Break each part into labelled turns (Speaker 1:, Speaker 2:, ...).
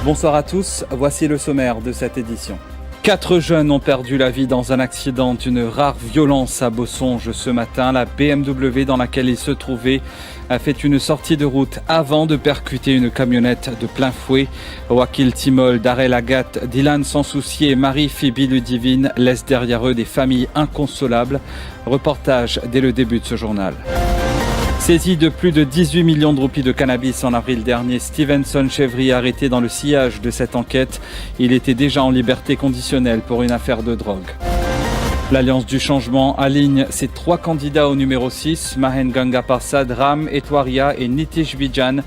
Speaker 1: Bonsoir à tous, voici le sommaire de cette édition. 4 jeunes ont perdu la vie dans un accident d'une rare violence à Bossonges ce matin. La BMW dans laquelle ils se trouvaient a fait une sortie de route avant de percuter une camionnette de plein fouet. Wakil Timol, Darel Agathe, Dylan Sansouci et Marie Phoebe Ludivine laissent derrière eux des familles inconsolables. Reportage dès le début de ce journal. Saisi de plus de 18 millions de roupies de cannabis en avril dernier, Stevenson Chevry arrêté dans le sillage de cette enquête. Il était déjà en liberté conditionnelle pour une affaire de drogue. L'Alliance du Changement aligne ses 3 candidats au numéro 6. Mahen Ganga Parsad, Ram Etwaria et Nitish Bijan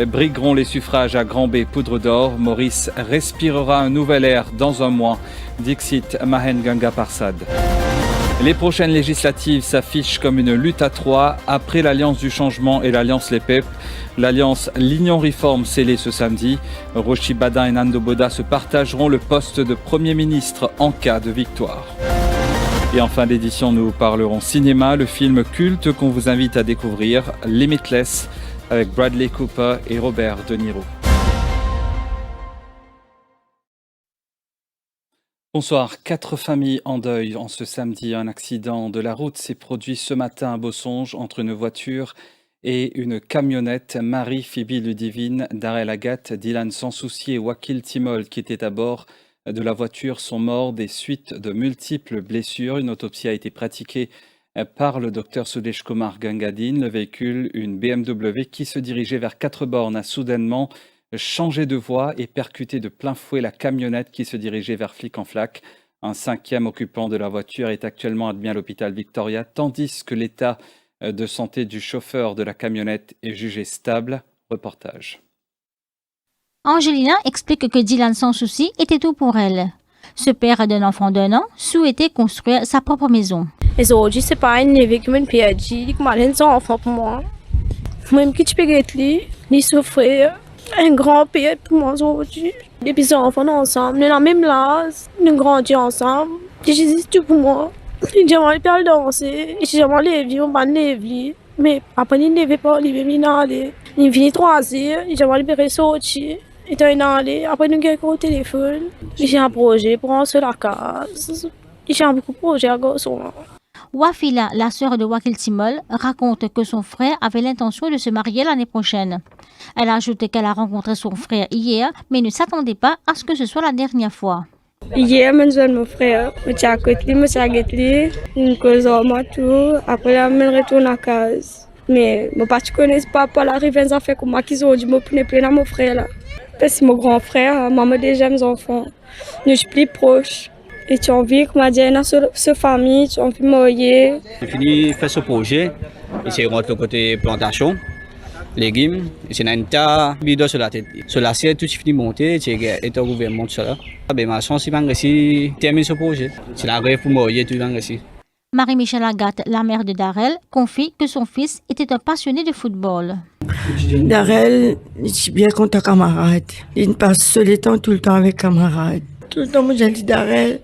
Speaker 1: brigueront les suffrages à Grand B Poudre d'Or. Maurice respirera un nouvel air dans un mois. Dixit Mahen Ganga Parsad. Les prochaines législatives s'affichent comme une lutte à 3 après l'Alliance du Changement et l'Alliance Les PEP. L'Alliance L'Union Réforme scellée ce samedi. Rochi Badin et Nando Boda se partageront le poste de Premier ministre en cas de victoire. Et en fin d'édition, nous parlerons cinéma, le film culte qu'on vous invite à découvrir, Limitless, avec Bradley Cooper et Robert De Niro. Bonsoir. 4 familles en deuil en ce samedi. Un accident de la route s'est produit ce matin à Bossonges entre une voiture et une camionnette. Marie Phoebe Ludivine, Darel Agathe, Dylan Sansouci et Wakil Timol qui étaient à bord de la voiture sont morts des suites de multiples blessures. Une autopsie a été pratiquée par le docteur Sudesh Kumar Gangadine. Le véhicule, une BMW qui se dirigeait vers 4 bornes, a soudainement changé de voie et percuté de plein fouet la camionnette qui se dirigeait vers Flic-en-Flac. Un 5e occupant de la voiture est actuellement admis à l'hôpital Victoria, tandis que l'état de santé du chauffeur de la camionnette est jugé stable. Reportage.
Speaker 2: Angelina explique que Dylan Sansouci était tout pour elle. Ce père d'un enfant d'1 an souhaitait construire sa propre maison.
Speaker 3: Mas hoje esse pai neve que me pede que mais um enfant pour moi. Même que tu peux les souffrir. Un grand père pour moi aujourd'hui. Depuis les enfants ensemble, dans la même classe, nous grandissons ensemble. Jésus tout pour moi. J'aimerais bien danser, j'aimerais les vivre, on va les vivre. Mais après, il ne veut pas, il veut aller. Il vient 3 heures, j'aimerais bien sortir. Et il aller. Après, nous avons au téléphone. J'ai un projet pour en se la case. J'ai beaucoup de projets à garçon.
Speaker 2: Wafila, la sœur de Wakil Timol, raconte que son frère avait l'intention de se marier l'année prochaine. Elle ajoute qu'elle a rencontré son frère hier, mais ne s'attendait pas à ce que ce soit la dernière fois.
Speaker 3: Hier, je mon frère, je suis à côté, je suis à côté, je cause tout. Après, je retourne à casa. Mais je ne connais pas l'arrivée à faire comme moi qui ont dit que je suis mon frère. Parce que mon grand frère, maman déjà mes enfants. Je suis plus proche. Et tu as envie que ma dienne sa famille, tu as envie de mourir.
Speaker 4: J'ai fini de faire ce projet. Et c'est rentré côté plantation, légumes. Et c'est un tas de bidons sur la tête. Sur l'assiette, tout est fini de monter. C'est un gouvernement tout ça. Ma chance, c'est de terminer ce projet. C'est la rêve pour mourir, tout le monde.
Speaker 2: Marie-Michel Agathe, la mère de Darel, confie que son fils était un passionné de football.
Speaker 5: Darel, je suis bien content camarade. Il passe seul le temps, tout le temps avec camarade. Tout le temps, j'ai dit Darel,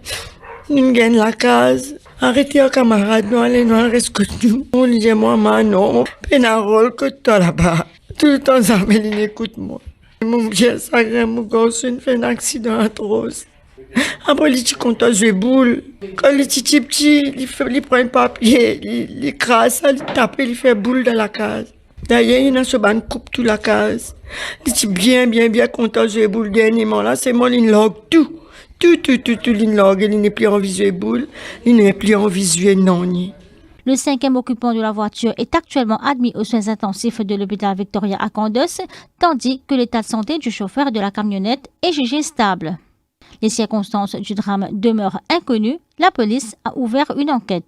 Speaker 5: nous gagnons la case. Arrêtez aux camarades, nous allons rester nous. On dit moi, non, pénarole que toi là-bas. Tout le temps, ça écoute moi. Mon vieux sacré, mon gosse, il fait un accident atroce. Après, il est content de jouer boule. Quand il est petit, il prend un papier, il écrase ça, il tape, il fait boule dans la case. D'ailleurs, il a ce ban coupe toute la case. Il est bien content de jouer boule dernièrement. Là, c'est moi, il log tout. Tout, il log. Il n'est plus en visuel boule, il n'est plus en visuel non.
Speaker 2: Le 5e occupant de la voiture est actuellement admis aux soins intensifs de l'hôpital Victoria à Candos, tandis que l'état de santé du chauffeur de la camionnette est jugé stable. Les circonstances du drame demeurent inconnues. La police a ouvert une enquête.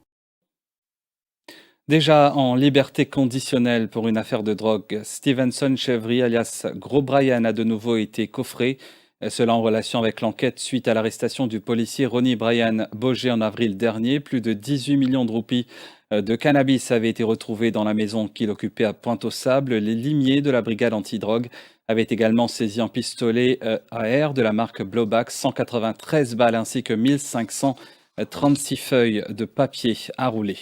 Speaker 1: Déjà en liberté conditionnelle pour une affaire de drogue, Stevenson Chevry, alias Gros Brian, a de nouveau été coffré. Cela en relation avec l'enquête suite à l'arrestation du policier Ronnie Brian Boger en avril dernier. Plus de 18 millions de roupies de cannabis avaient été retrouvés dans la maison qu'il occupait à Pointe-aux-Sables. Les limiers de la brigade antidrogue avaient également saisi un pistolet AR de la marque Blowback, 193 balles ainsi que 1536 feuilles de papier à rouler.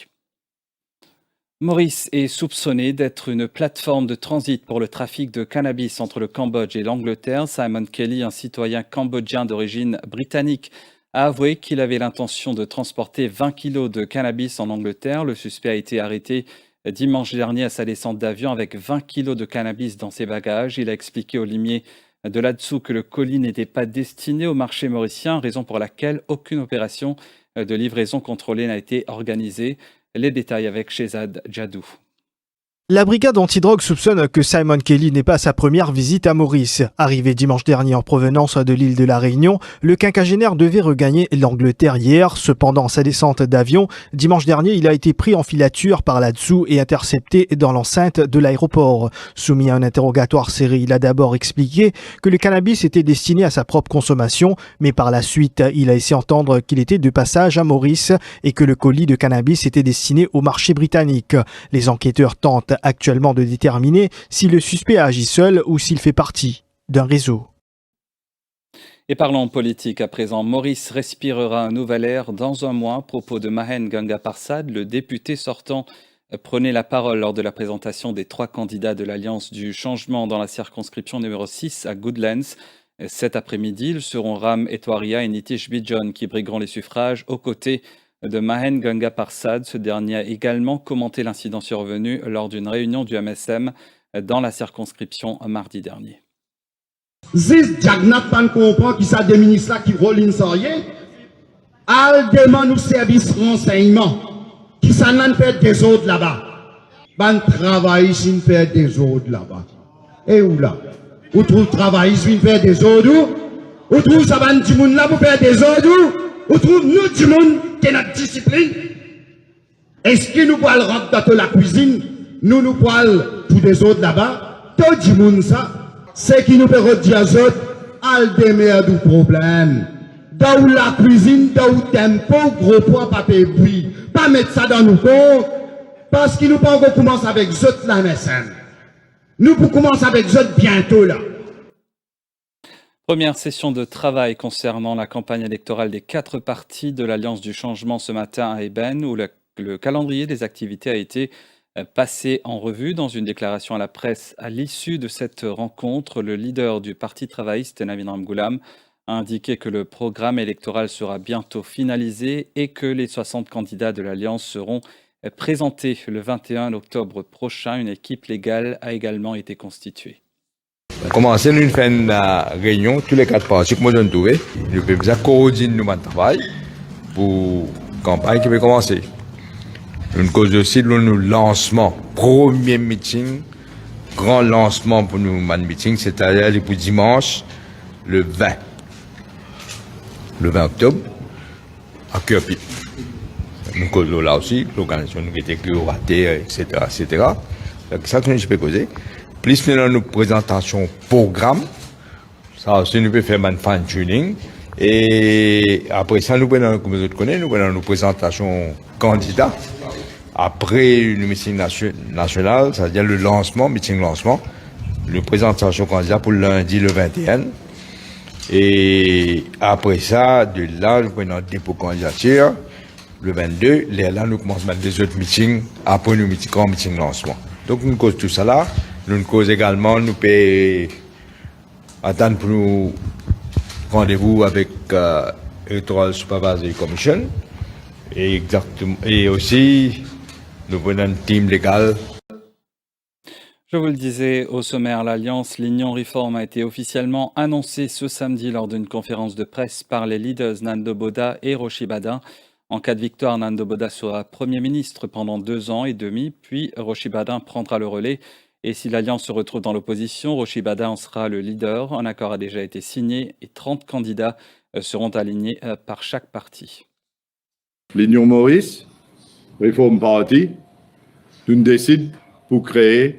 Speaker 1: Maurice est soupçonné d'être une plateforme de transit pour le trafic de cannabis entre le Cambodge et l'Angleterre. Simon Kelly, un citoyen cambodgien d'origine britannique, a avoué qu'il avait l'intention de transporter 20 kilos de cannabis en Angleterre. Le suspect a été arrêté dimanche dernier à sa descente d'avion avec 20 kilos de cannabis dans ses bagages. Il a expliqué au limier de là-dessous que le colis n'était pas destiné au marché mauricien, raison pour laquelle aucune opération de livraison contrôlée n'a été organisée. Les détails avec Shehzad Jadou.
Speaker 6: La brigade antidrogue soupçonne que Simon Kelly n'est pas sa première visite à Maurice. Arrivé dimanche dernier en provenance de l'île de la Réunion, le quinquagénaire devait regagner l'Angleterre hier. Cependant, sa descente d'avion, dimanche dernier, il a été pris en filature par la dessous et intercepté dans l'enceinte de l'aéroport. Soumis à un interrogatoire serré, il a d'abord expliqué que le cannabis était destiné à sa propre consommation, mais par la suite, il a laissé entendre qu'il était de passage à Maurice et que le colis de cannabis était destiné au marché britannique. Les enquêteurs tentent actuellement de déterminer si le suspect agit seul ou s'il fait partie d'un réseau.
Speaker 1: Et parlons politique à présent. Maurice respirera un nouvel air dans un mois. Propos de Mahen Ganga-Parsad, le député sortant prenait la parole lors de la présentation des 3 candidats de l'Alliance du changement dans la circonscription numéro 6 à Goodlands. Cet après-midi, ils seront Ram Etwaria et Nitish Bijon qui brigueront les suffrages aux côtés de Mahen Ganga-Parsad. Ce dernier a également commenté l'incident survenu lors d'une réunion du MSM dans la circonscription mardi dernier.
Speaker 7: Ziz Jagnat pan comprend qui ça des ministres là qui roulent sans rien. Al demande au service renseignement qui ça n'en fait des autres là-bas. Ban travail s'il fait des autres là-bas. Et où là? Où trouve travail s'il fait des autres? Où trouve ça ban du monde là pour faire des autres? Où trouve nous du monde qui est notre discipline? Est-ce que nous pouvons rentrer dans la cuisine? Nous pouvons pour des autres là-bas? Tout du monde ça, c'est qui nous peut redire aux autres, al démerde du problème. Dans la cuisine, dans le tempo, gros poids, papier bruit. Pas mettre ça dans nos corps, parce que nous pouvons commencer avec les autres la MSN. Nous pouvons commencer avec les autres bientôt là.
Speaker 1: Première session de travail concernant la campagne électorale des 4 partis de l'Alliance du changement ce matin à Eben, où le calendrier des activités a été passé en revue. Dans une déclaration à la presse à l'issue de cette rencontre, le leader du Parti travailliste, Navin Ramgoolam, a indiqué que le programme électoral sera bientôt finalisé et que les 60 candidats de l'Alliance seront présentés le 21 octobre prochain. Une équipe légale a également été constituée.
Speaker 8: Commencer une fin de réunion, tous les 4 partis que moi je ne trouvais. Nous pouvons coordonner notre travail pour la campagne qui va commencer. Une cause aussi de nos lancements, premier meeting, grand lancement pour nous, meeting, c'est-à-dire pour dimanche, le 20 octobre, à Cœur-Pipe. Nous causons là aussi, l'organisation nous était clé, etc. Ça que je peux causer. Plus nous avons une présentation programme, ça aussi nous peut faire un fine-tuning. Et après ça, nous prenons, comme vous connaissez, nous prenons une présentation candidat. Après le meeting national, c'est-à-dire le lancement, meeting lancement, une présentation candidat pour lundi le 21. Et après ça, de là, nous prenons un dépôt candidature. Le 22, là, nous commençons à mettre des autres meetings après le grand meeting lancement. Donc, nous cause tout ça là. Nous cause également, nous pouvons attendre pour nous rendez-vous avec Electoral Supervisory Commission. Et aussi, nous prenons un team légal.
Speaker 1: Je vous le disais, au sommaire, l'Alliance L'Union Réforme a été officiellement annoncée ce samedi lors d'une conférence de presse par les leaders Nando Boda et Rochi Badin. En cas de victoire, Nando Boda sera Premier ministre pendant 2 ans et demi, puis Rochi Badin prendra le relais. Et si l'Alliance se retrouve dans l'opposition, Rochi Badin en sera le leader. Un accord a déjà été signé et 30 candidats seront alignés par chaque parti.
Speaker 9: L'Union Maurice, Reform Party, nous décide pour créer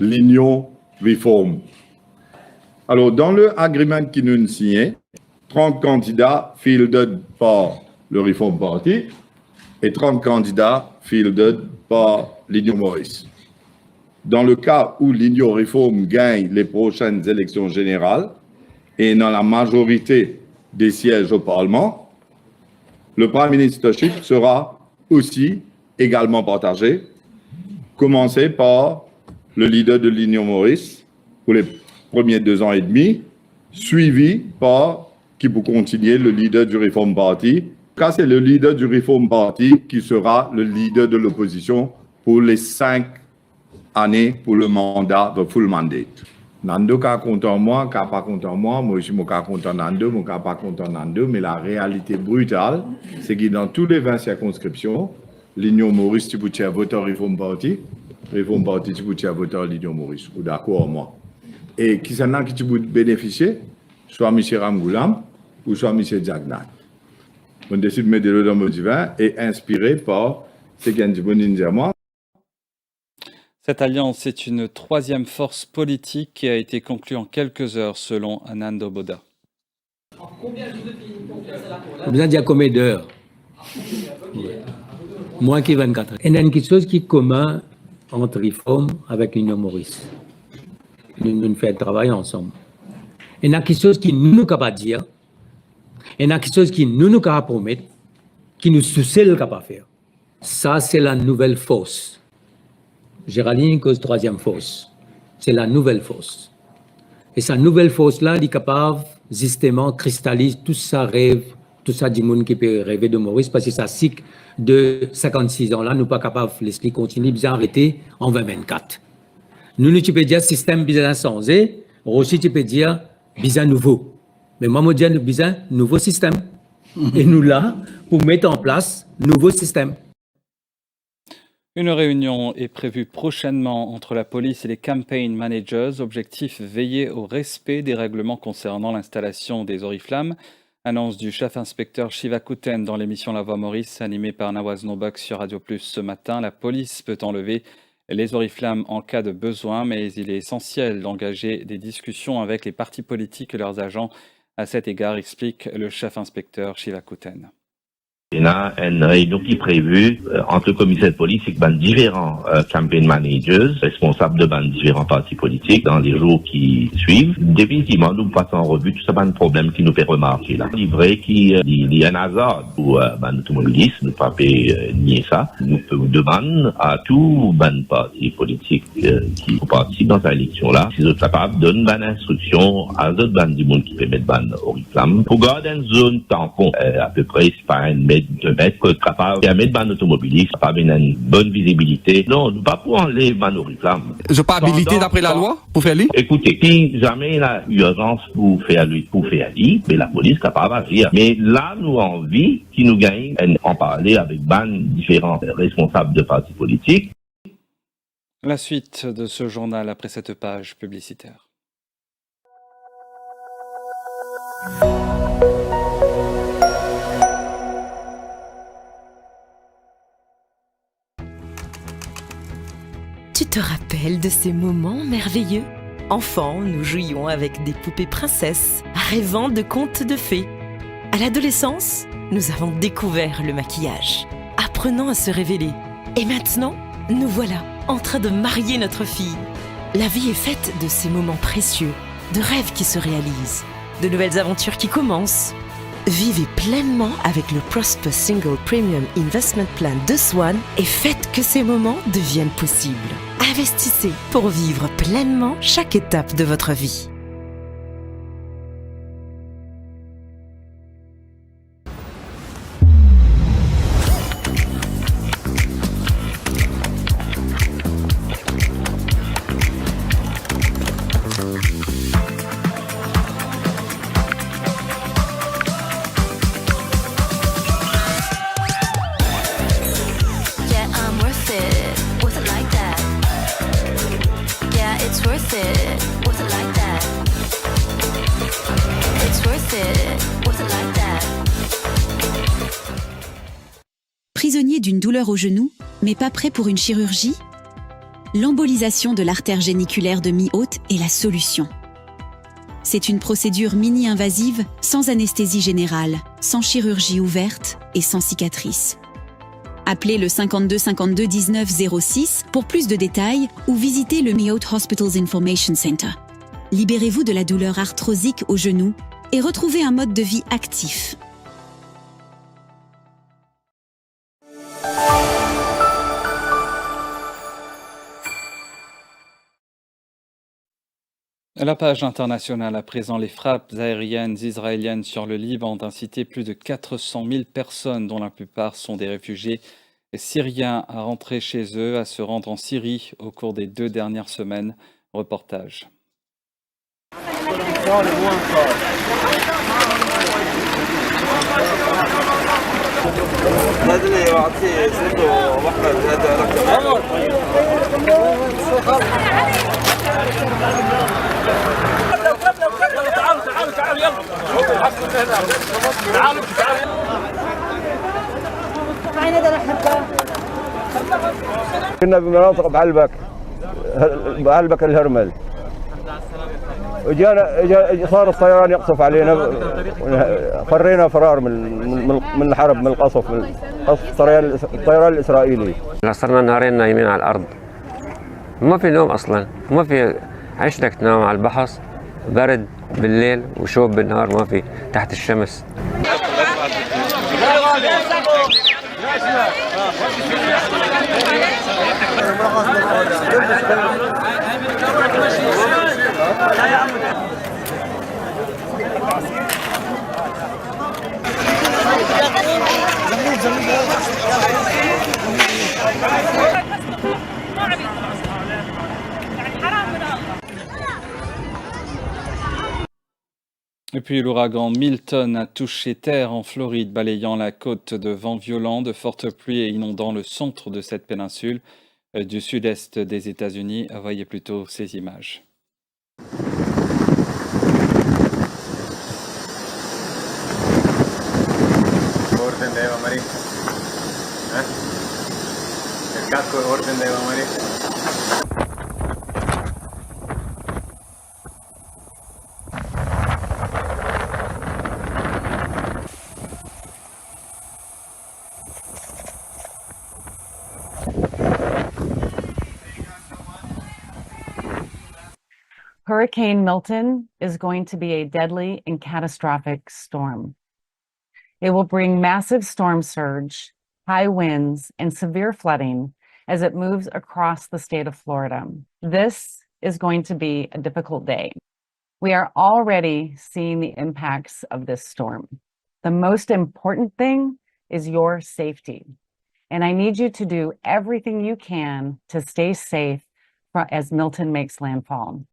Speaker 9: l'Union Reform. Alors, dans le agreement qui nous a signé, 30 candidats fielded par le Reform Party et 30 candidats fielded par l'Union Maurice. Dans le cas où l'Union Réforme gagne les prochaines élections générales et dans la majorité des sièges au Parlement, le Prime Ministership sera aussi également partagé commencer par le leader de l'Union Maurice pour les premiers 2 ans et demi, suivi par, qui pour continuer, le leader du Reform Party. Car c'est le leader du Reform Party qui sera le leader de l'opposition pour les 5 années pour le mandat, le full mandate. Nando ka content moi, ka pas content moi je suis pas content Nando, moi ka pas content Nando, mais la réalité brutale, c'est que dans toutes les 20 circonscriptions, l'Union Maurice, tu peux voter Reform Party tu peux voter l'Union Maurice, ou d'accord moi. Et qui s'en a qui tu peux bénéficier, soit M. Ramgoulam, ou soit M. Jagnat. On décide de mettre le dans le divin et inspiré par ce qu'il y a de moi.
Speaker 1: Cette alliance est une 3e force politique qui a été conclue en quelques heures selon Nando Boda.
Speaker 10: Vous avez dit combien d'heures? Moins que 24 heures. Il y a quelque chose qui est commun entre Reform avec l'Union Maurice. Nous faisons le travail ensemble. Il y a quelque chose qui nous capable dire. Il y a quelque chose qui nous capable promettre, qui nous sous-sait capable faire. Ça, c'est la nouvelle force. Géraldine cause 3e force. C'est la nouvelle force. Et cette nouvelle force-là, elle est capable, justement, cristalliser tout ça rêve, tout ça du monde qui peut rêver de Maurice, parce que ça cycle de 56 ans-là, nous pas capables, l'esprit continue, bien arrêté en 2024. Nous, tu peux dire système bien changé, aussi tu peux dire bien nouveau. Mais moi, je dis bien nouveau système. Et nous là, pour mettre en place nouveau système.
Speaker 1: Une réunion est prévue prochainement entre la police et les campaign managers. Objectif, veiller au respect des règlements concernant l'installation des oriflammes. Annonce du chef inspecteur Shiva Kuten dans l'émission La Voix Maurice, animée par Nawaz Nobak sur Radio Plus ce matin. La police peut enlever les oriflammes en cas de besoin, mais il est essentiel d'engager des discussions avec les partis politiques et leurs agents. À cet égard, explique le chef inspecteur Shiva Kuten.
Speaker 11: Il y a une réunion qui est prévue entre le commissaire de police et différents campaign managers responsables de différents partis politiques dans les jours qui suivent. Définitivement, nous passons en revue tout ça, de problèmes qui nous fait remarquer là. Il est vrai qu'il y a un hasard pour l'automobiliste, nous ne pouvons pas nier ça. Nous demandons à tous les partis politiques qui font partie dans cette élection-là, s'ils sont capables de donner une instruction à d'autres du monde qui peut mettre oriflamme pour garder une zone tampon à peu près, c'est pas de mettre capable de mettre ban automobiliste, capable une bonne visibilité. Non, nous pas pour enlever ban oriflamme.
Speaker 12: Je pas habilité d'après la loi pour faire lui?
Speaker 11: Écoutez, si jamais il y a urgence pour faire lui, mais la police capable d'agir. Mais là, nous envie qui nous gagne en parler avec ban différents responsables de partis politiques.
Speaker 1: La suite de ce journal après cette page publicitaire.
Speaker 13: Tu te rappelles de ces moments merveilleux? Enfant, nous jouions avec des poupées princesses, rêvant de contes de fées. À l'adolescence, nous avons découvert le maquillage, apprenant à se révéler. Et maintenant, nous voilà en train de marier notre fille. La vie est faite de ces moments précieux, de rêves qui se réalisent, de nouvelles aventures qui commencent. Vivez pleinement avec le Prosper Single Premium Investment Plan de Swan et faites que ces moments deviennent possibles. Investissez pour vivre pleinement chaque étape de votre vie.
Speaker 14: Prisonnier d'une douleur au genou, mais pas prêt pour une chirurgie? L'embolisation de l'artère géniculaire de mi-haute est la solution. C'est une procédure mini-invasive, sans anesthésie générale, sans chirurgie ouverte et sans cicatrice. Appelez le 52 52 19 06 pour plus de détails ou visitez le Mi-Haute Hospitals Information Center. Libérez-vous de la douleur arthrosique au genou et retrouvez un mode de vie actif.
Speaker 1: La page internationale, à présent, les frappes aériennes israéliennes sur le Liban ont incité plus de 400 000 personnes, dont la plupart sont des réfugiés syriens, à rentrer chez eux, à se rendre en Syrie au cours des 2 dernières semaines. Reportage.
Speaker 15: كنا بمناطق بعلبك الهرمل صار الطيران يقصف علينا فرينا فرار من الحرب من القصف من الطيران الإسرائيلي.
Speaker 16: صرنا نهارين نايمين على الأرض، ما في نوم أصلا، ما في عيش بدك تنام على البحص، برد بالليل وشوب بالنهار، ما في تحت الشمس.
Speaker 1: Et puis l'ouragan Milton a touché terre en Floride, balayant la côte de vents violents, de fortes pluies et inondant le centre de cette péninsule du sud-est des États-Unis. Voyez plutôt ces images.
Speaker 17: Hurricane Milton is going to be a deadly and catastrophic storm. It will bring massive storm surge, high winds, and severe flooding as it moves across the state of Florida. This is going to be a difficult day. We are already seeing the impacts of this storm. The most important thing is your safety. And I need you to do everything you can to stay safe as Milton makes landfall.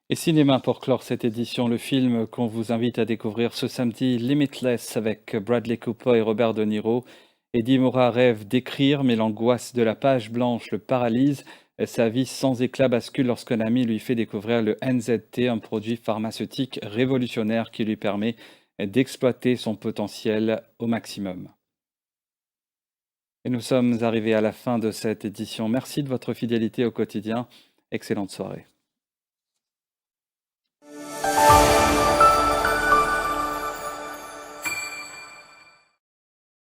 Speaker 17: Et cinéma pour clore cette édition, le film qu'on vous invite à découvrir ce samedi, Limitless, avec Bradley Cooper et Robert De Niro. Eddie Moura rêve d'écrire, mais l'angoisse de la page blanche le paralyse. Sa vie sans éclat bascule lorsqu'un ami lui fait découvrir le NZT, un produit pharmaceutique révolutionnaire qui lui permet d'exploiter son potentiel au maximum. Et nous sommes arrivés à la fin de cette édition. Merci de votre fidélité au quotidien. Excellente soirée.